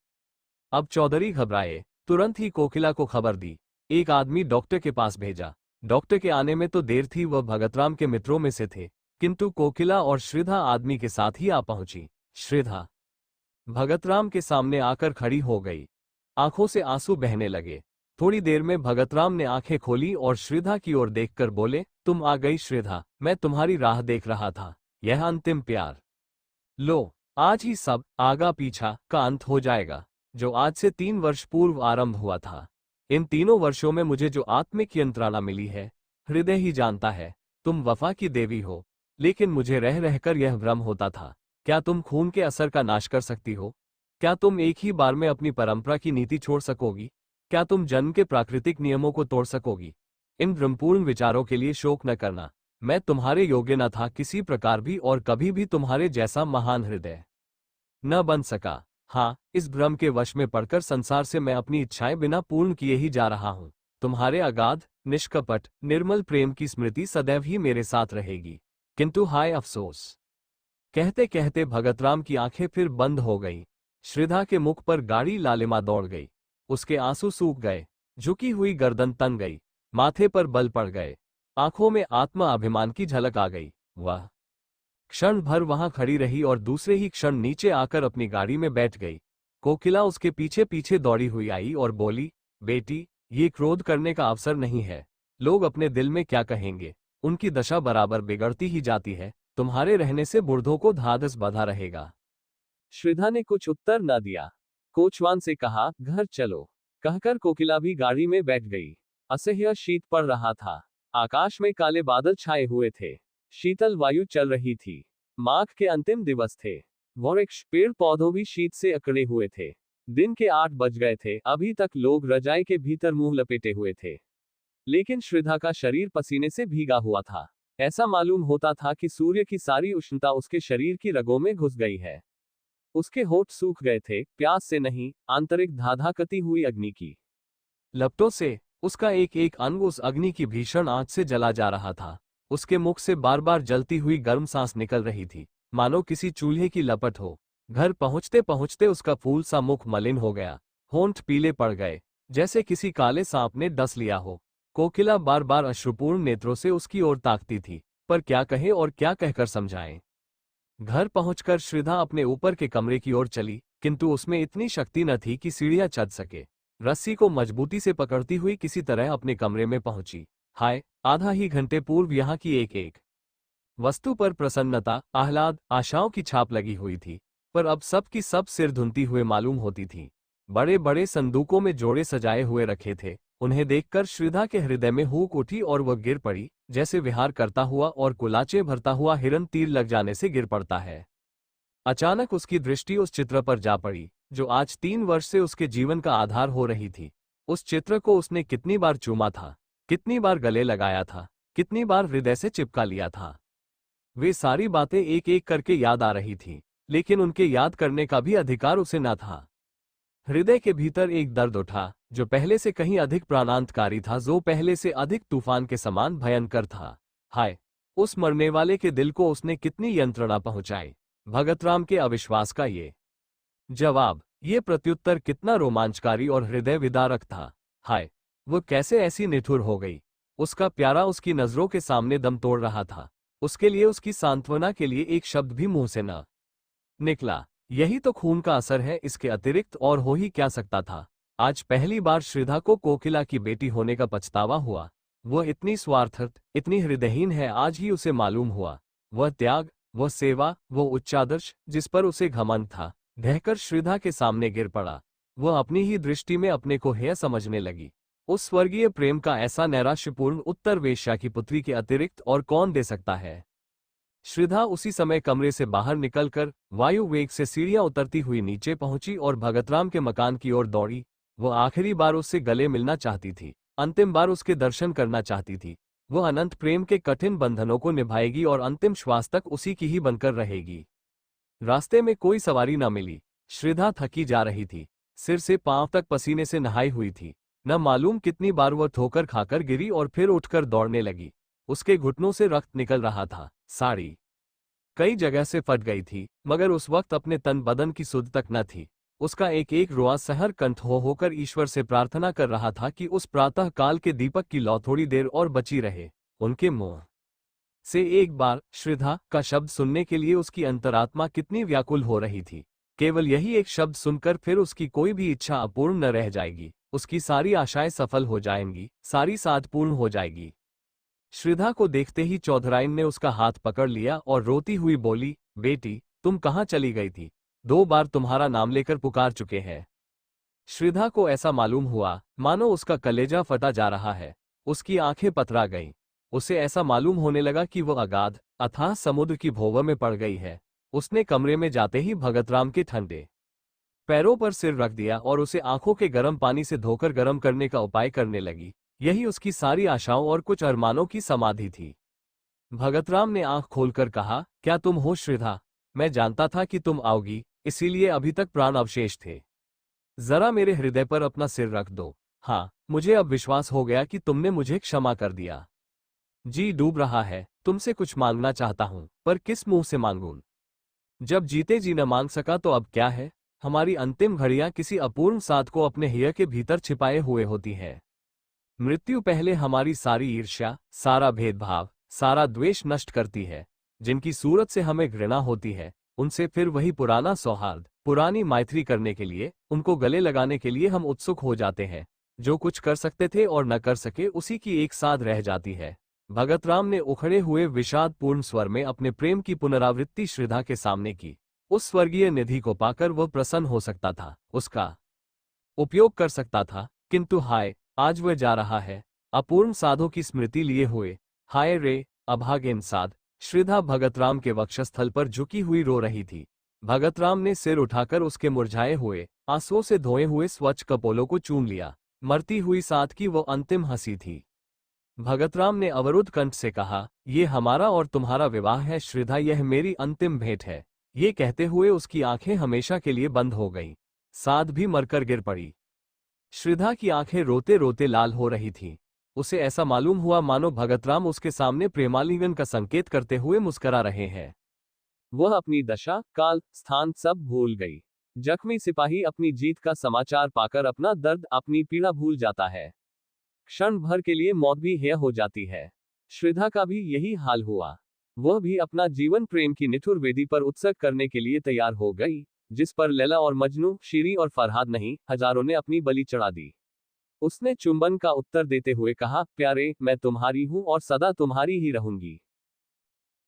अब चौधरी घबराए। तुरंत ही कोकिला को खबर दी। एक आदमी डॉक्टर के पास भेजा। डॉक्टर के आने में तो देर थी, वह भगतराम के मित्रों में से थे, किंतु कोकिला और श्रीधा आदमी के साथ ही आ पहुंची। श्रीधा भगतराम के सामने आकर खड़ी हो गई। आंखों से आंसू बहने लगे। थोड़ी देर में भगतराम ने आंखें खोली और श्रीधा की ओर देखकर बोले, तुम आ गई श्रीधा, मैं तुम्हारी राह देख रहा था। यह अंतिम प्यार। लो, आज ही सब आगा पीछा का अंत हो जाएगा, जो आज से 3 वर्ष पूर्व आरंभ हुआ था। इन 3 वर्षों में मुझे जो आत्मिक यंत्रणा मिली है, हृदय ही जानता है। तुम वफा की देवी हो, लेकिन मुझे रह रहकर यह भ्रम होता था। क्या तुम खून के असर का नाश कर सकती हो? क्या तुम एक ही बार में अपनी परंपरा की नीति छोड़ सकोगी? क्या तुम जन्म के प्राकृतिक नियमों को तोड़ सकोगी? इन भ्रमपूर्ण विचारों के लिए शोक न करना। मैं तुम्हारे योग्य न था किसी प्रकार भी, और कभी भी तुम्हारे जैसा महान हृदय न बन सका। हाँ, इस भ्रम के वश में पड़कर संसार से मैं अपनी इच्छाएं बिना पूर्ण किए ही जा रहा हूँ। तुम्हारे अगाध, निष्कपट, निर्मल प्रेम की स्मृति सदैव ही मेरे साथ रहेगी। किंतु हाय अफसोस। कहते कहते भगतराम की आंखें फिर बंद हो गईं। श्रीधा के मुख पर गाढ़ी लालिमा दौड़ गई। उसके आंसू सूख गए। झुकी हुई गर्दन तन गई। माथे पर बल पड़ गए। आंखों में आत्मा अभिमान की झलक आ गई। वह क्षण भर वहां खड़ी रही और दूसरे ही क्षण नीचे आकर अपनी गाड़ी में बैठ गई। कोकिला उसके पीछे पीछे दौड़ी हुई आई और बोली, बेटी, ये क्रोध करने का अवसर नहीं है। लोग अपने दिल में क्या कहेंगे? उनकी दशा बराबर बिगड़ती ही जाती है। तुम्हारे रहने से बूढ़ों को धाधस बंधा रहेगा। श्रीधा ने कुछ उत्तर न दिया। कोचवान से कहा, घर चलो। कहकर कोकिला भी गाड़ी में बैठ गई। असह्य शीत पड़ रहा था। आकाश में काले बादल छाए हुए थे। शीतल वायु चल रही थी। माघ के अंतिम दिवस थे। वृक्ष, पेड़ पौधों भी शीत से अकड़े हुए थे। दिन के 8 बज गए थे। अभी तक लोग रजाई के भीतर मुंह लपेटे हुए थे, लेकिन श्रीधा का शरीर पसीने से भीगा हुआ था। ऐसा मालूम होता था कि सूर्य की सारी उष्णता उसके शरीर की रगों में घुस गई है। उसके होठ सूख गए थे, प्यास से नहीं, आंतरिक धाधाकती हुई अग्नि की लपटों से। उसका एक एक अंग उस अग्नि की भीषण आंच से जला जा रहा था। उसके मुख से बार बार जलती हुई गर्म सांस निकल रही थी, मानो किसी चूल्हे की लपट हो। घर पहुंचते पहुंचते उसका फूल सा मुख मलिन हो गया। होंठ पीले पड़ गए, जैसे किसी काले सांप ने डस लिया हो। कोकिला बार बार अश्रुपूर्ण नेत्रों से उसकी ओर ताकती थी, पर क्या कहे और क्या कहकर समझाएं। घर पहुंचकर श्रीधा अपने ऊपर के कमरे की ओर चली, किंतु उसमें इतनी शक्ति न थी कि सीढ़ियां चढ़ सके। रस्सी को मजबूती से पकड़ती हुई किसी तरह अपने कमरे में पहुंची। हाय, आधा ही घंटे पूर्व यहाँ की एक एक वस्तु पर प्रसन्नता, आह्लाद, आशाओं की छाप लगी हुई थी, पर अब सब की सब सिर धुनती हुए मालूम होती थी। बड़े बड़े संदूकों में जोड़े सजाए हुए रखे थे। उन्हें देखकर श्रीधा के हृदय में हूक उठी और वह गिर पड़ी, जैसे विहार करता हुआ और कुलाचे भरता हुआ हिरन तीर लग जाने से गिर पड़ता है। अचानक उसकी दृष्टि उस चित्र पर जा पड़ी, जो आज 3 वर्ष से उसके जीवन का आधार हो रही थी। उस चित्र को उसने कितनी बार चूमा था, कितनी बार गले लगाया था, कितनी बार हृदय से चिपका लिया था। वे सारी बातें एक एक करके याद आ रही थीं, लेकिन उनके याद करने का भी अधिकार उसे न था। हृदय के भीतर एक दर्द उठा, जो पहले से कहीं अधिक प्राणांतकारी था, जो पहले से अधिक तूफान के समान भयंकर था। हाय, उस मरने वाले के दिल को उसने कितनी यंत्रणा पहुंचाई। भगतराम के अविश्वास का ये जवाब, ये प्रत्युत्तर कितना रोमांचकारी और हृदय विदारक था। हाय, वो कैसे ऐसी निठुर हो गई। उसका प्यारा उसकी नजरों के सामने दम तोड़ रहा था। उसके लिए, उसकी सांत्वना के लिए एक शब्द भी मुंह से न निकला। यही तो खून का असर है, इसके अतिरिक्त और हो ही क्या सकता था। आज पहली बार श्रीधा को कोकिला की बेटी होने का पछतावा हुआ। वह इतनी स्वार्थरत, इतनी हृदयहीन है, आज ही उसे मालूम हुआ। वह त्याग, वह सेवा, वह उच्चादर्श जिस पर उसे घमंड था, ढहकर श्रीधा के सामने गिर पड़ा। वह अपनी ही दृष्टि में अपने को हेय समझने लगी। उस स्वर्गीय प्रेम का ऐसा नैराश्यपूर्ण उत्तर वेश्या की पुत्री के अतिरिक्त और कौन दे सकता है। श्रीधा उसी समय कमरे से बाहर निकलकर वायु वेग से सीढ़ियां उतरती हुई नीचे पहुंची और भगतराम के मकान की ओर दौड़ी। वह आखिरी बार उससे गले मिलना चाहती थी, अंतिम बार उसके दर्शन करना चाहती थी। वह अनंत प्रेम के कठिन बंधनों को निभाएगी और अंतिम श्वास तक उसी की ही बनकर रहेगी। रास्ते में कोई सवारी न मिली। श्रीधा थकी जा रही थी, सिर से पांव तक पसीने से नहाई हुई थी। न मालूम कितनी बार वह ठोकर खाकर गिरी और फिर उठकर दौड़ने लगी। उसके घुटनों से रक्त निकल रहा था। साड़ी कई जगह से फट गई थी, मगर उस वक्त अपने तन बदन की सुध तक न थी। उसका एक एक रोआ सहर कंठ होकर ईश्वर से प्रार्थना कर रहा था कि उस प्रातः काल के दीपक की लौ थोड़ी देर और बची रहे। उनके मुंह से एक बार श्रीधा का शब्द सुनने के लिए उसकी अंतरात्मा कितनी व्याकुल हो रही थी। केवल यही एक शब्द सुनकर फिर उसकी कोई भी इच्छा अपूर्ण न रह जाएगी, उसकी सारी आशाएं सफल हो जाएंगी, सारी साध पूर्ण हो जाएगी। श्रीधा को देखते ही चौधराइन ने उसका हाथ पकड़ लिया और रोती हुई बोली, बेटी तुम कहाँ चली गई थी? 2 बार तुम्हारा नाम लेकर पुकार चुके हैं। श्रीधा को ऐसा मालूम हुआ मानो उसका कलेजा फटा जा रहा है। उसकी आंखें पथरा गईं। उसे ऐसा मालूम होने लगा कि वह अगाध अथाह समुद्र की भोव में पड़ गई है। उसने कमरे में जाते ही भगतराम के ठंडे पैरों पर सिर रख दिया और उसे आंखों के गर्म पानी से धोकर गर्म करने का उपाय करने लगी। यही उसकी सारी आशाओं और कुछ अरमानों की समाधि थी। भगतराम ने आंख खोलकर कहा, क्या तुम हो श्रीधा? मैं जानता था कि तुम आओगी, इसीलिए अभी तक प्राण अवशेष थे। जरा मेरे हृदय पर अपना सिर रख दो। हाँ, मुझे अब विश्वास हो गया कि तुमने मुझे क्षमा कर दिया। जी डूब रहा है, तुमसे कुछ मांगना चाहता हूं, पर किस मुंह से मांगूं? जब जीते जी न मांग सका तो अब क्या है? हमारी अंतिम घड़ियां किसी अपूर्ण साध को अपने हृदय के भीतर छिपाए हुए होती है। मृत्यु पहले हमारी सारी ईर्ष्या, सारा भेदभाव, सारा द्वेष नष्ट करती है। जिनकी सूरत से हमें घृणा होती है, उनसे फिर वही पुराना सौहार्द, पुरानी मैत्री करने के लिए, उनको गले लगाने के लिए हम उत्सुक हो जाते हैं। जो कुछ कर सकते थे और न कर सके, उसी की एक साथ रह जाती है। भगतराम ने उखड़े हुए विषादपूर्ण स्वर में अपने प्रेम की पुनरावृत्ति श्रीधा के सामने की। उस स्वर्गीय निधि को पाकर वह प्रसन्न हो सकता था, उसका उपयोग कर सकता था, किंतु हाय, आज वह जा रहा है अपूर्ण साधों की स्मृति लिए हुए। हाय रे अभागिन साध। श्रीधा भगतराम के वक्षस्थल पर झुकी हुई रो रही थी। भगतराम ने सिर उठाकर उसके मुरझाए हुए, आंसुओं से धोए हुए स्वच्छ कपोलों को चूम लिया। मरती हुई साध की वो अंतिम हंसी थी। भगतराम ने अवरुद्ध कंठ से कहा, ये हमारा और तुम्हारा विवाह है श्रीधा, यह मेरी अंतिम भेंट है। ये कहते हुए उसकी आंखें हमेशा के लिए बंद हो गईं। साध भी मरकर गिर पड़ी। श्रीधा की आंखें रोते रोते लाल हो रही थीं। उसे ऐसा मालूम हुआ मानो भगतराम उसके सामने प्रेमालिंगन का संकेत करते हुए मुस्करा रहे हैं। वह अपनी दशा, काल, स्थान सब भूल गई। जख्मी सिपाही अपनी जीत का समाचार पाकर अपना दर्द, अपनी पीड़ा भूल जाता है। क्षण भर के लिए मौत भी हेय हो जाती है। श्रीधा का भी यही हाल हुआ। वह भी अपना जीवन प्रेम की निठुर वेदी पर उत्सर्ग करने के लिए तैयार हो गई, जिस पर लैला और मजनू, शीरी और फरहाद नहीं, हजारों ने अपनी बलि चढ़ा दी। उसने चुंबन का उत्तर देते हुए कहा, प्यारे, मैं तुम्हारी हूं और सदा तुम्हारी ही रहूंगी।